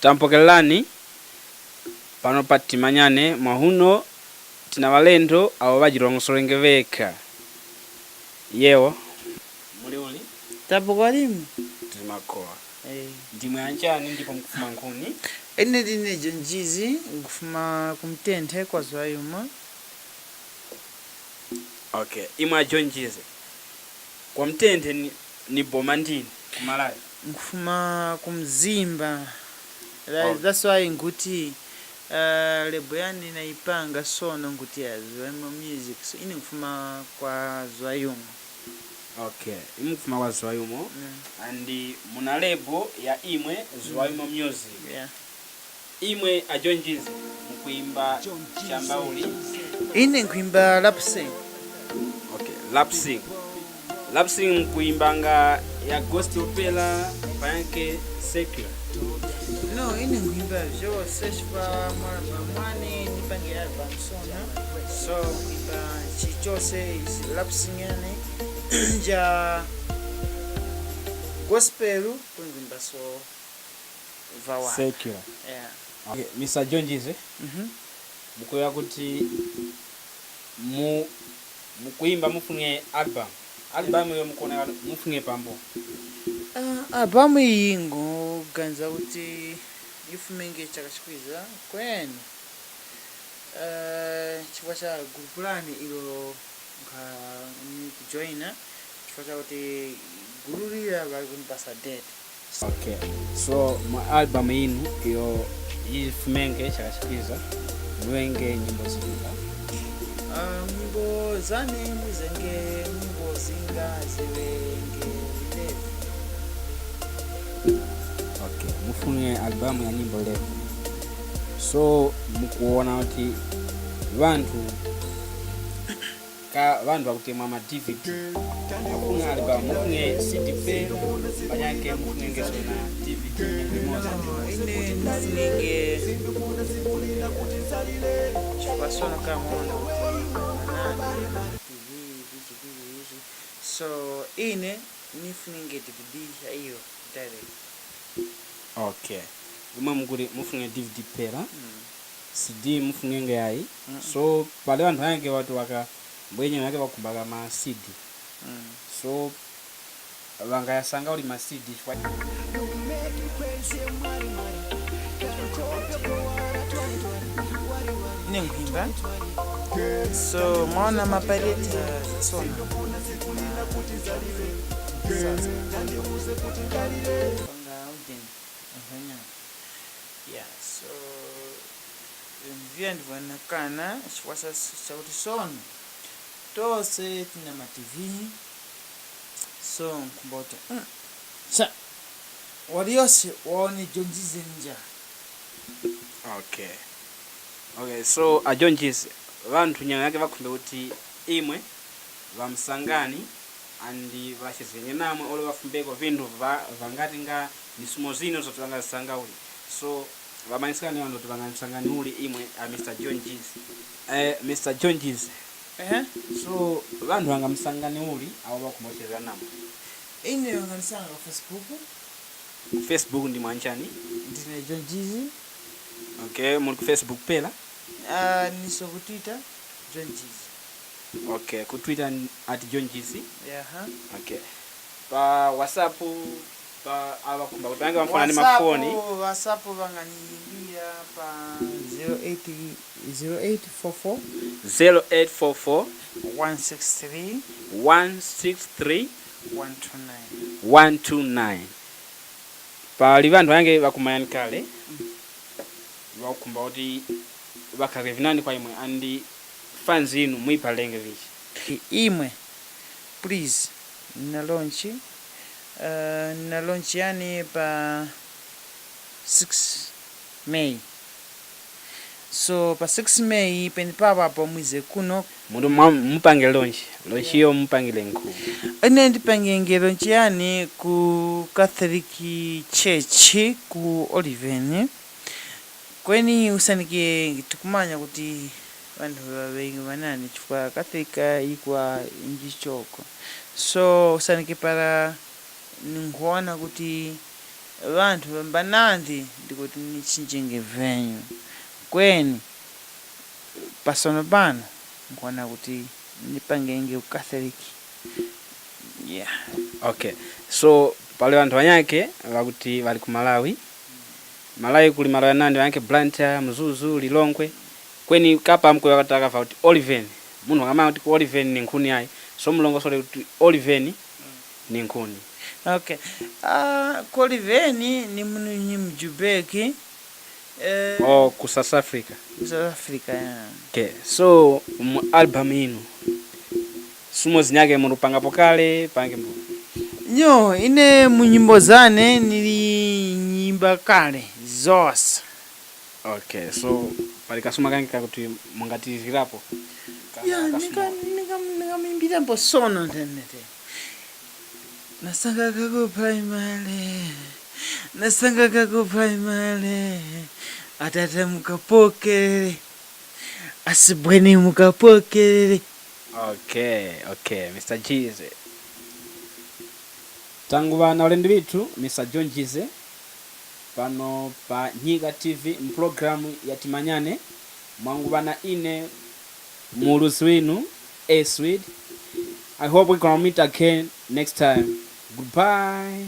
Tampokelani pano patimanyane mwahuno tina walendo abo bajilongosolenge beka yewo muli uli Tapokalimu timakoa eh ndimwe anchani ndipo mkufuma nkuni ene dine jonjizi ngufuma kumtenthe kwa zwayuma. okay imwe jonjize kwa mtenthe ni boma ndini kumalayo Ngufuma kumzimba. Oh. That's why nguti lebo yani naipanga sono nguti ya Zwayuma music, so ine ngufuma kwa zwayuma. okay imwe kufuma kwa zwayumo andi muna lebo ya imwe Zwayuma music. Yeah. Imwe ajonjize mkuimba shamba uli Ine nkuimba lapsing. okay lapsing mkuimbanga ya ghost opera panke secular. No, ine nkuimba jo search for mwane nipange album sona. So nkuimba chichose is lapsing yani ja gospel kunguimba so vawa. Secular. Yeah. Okay, Mr. Jonjize mukoya kuti mukuimba mufunge album yo mukona mufunge pambo. Albamu iyi ngoganza kuti ifumenge chaka chikwiza kwene chifukwa cha group lani ilo kujoina chifukwa cha kuti guru lila bali kunipasa date. Okay, so ma album inu yo ifumenge chaka chikwiza mwenge nyimbo zinga Nyimbo zane mwizenge nyimbo zinga ziwenge levu. okay mufunge album ya nyimbo levu. So mukuona kuti vantu bakutema ma DVD mufunge album mufunge CD pelo panyake mufunge ngeso na DVD nyimbo Ine nzinge chipasona kama TV. So ine nifuninge DVD hiyo direct. okay imwe mukuri mufunge DVD pela CD mufunge ngai. So pale vantu vange watu waka mbwenye yake bakubaga ma CD. So vangayasanga uli ma CD kwa Ningimba. So mwana mapaleti sona. Yeah, so mvia ndivonekana chikwasa chakuti sono tose tina ma TV. So nkumbota cha waliyose waone Jonjize nja. okay so ajonjize vantu nyanga yake vakhumbe kuti imwe vamsangani andi vachizenye namwe ole vafumbeko vindu vangati nga nisumo zino zotanga sanga uli. So vamanyisani vantu kuti vangamsangani uli imwe a Mr. Jonjize. Mr. Jonjize so vantu vangamsangani uli abo bakumocheza namwe Ine wanganisanga kwa Facebook ndi mwanchani ndine Jonjize. okay muri ku Facebook pela Niso ku Twitter Jonjize. okay ku Twitter @Jonjize. Yeah. Okay pa WhatsApp pa abakumba kutanga bamfana ni mafoni. WhatsApp banganimbia pa 0844 163 129 pali vantu vange vakumayani kale vakumba kuti vakale vinani kwa imwe andi fans inu muipalenge vichi imwe please na launch yani pa 6 May. So pa 6 May penipapa pa mwize kuno mundu mupange launch yo mupangile nkulu ene ndipangenge launch yani ku Catholic Church ku Oliven. Kweni usanike tukumanya kuti vantu vavengi vanani chifukwa Catholic ikwa injichoko. So usanike para ninguona kuti vanthu vambanandi ndikuti nichinjenge venyu kweni pasono pano nkuona kuti nipangenge ukatholiki. Yeah. Okay, so pale vanthu vanyake vakuti vali ku Malawi kuli malo yanandi vanyake Blantyre, Mzuzu, Lilongwe kweni kapa mkwe wakataka kuti Oliven munthu akamaya kuti Oliven ni nkhuni yayi so mulongosole kuti Oliven ni nkhuni. Okay. Koliveni ni munu mjubeki ku South Africa. South Africa, yeah. Okay, so album inu sumo zinyake mulupanga kale pange mbu nyo ine munyimbo zane nilinyimba kale zonse. Okay, so palikasoma kange kuti mungatizirapo ya nikamimbira mbosono ntenete nasanga kako primary atata mukapokere asibweni mukapokere. Okay, Mr. Jize tangu vana ulendi vitu Mr. John Jize pano pa Nyiga TV mprogramu ya Timanyane mwangu vana ine mulusi winu A Sweet. I hope we can meet again next time. Goodbye.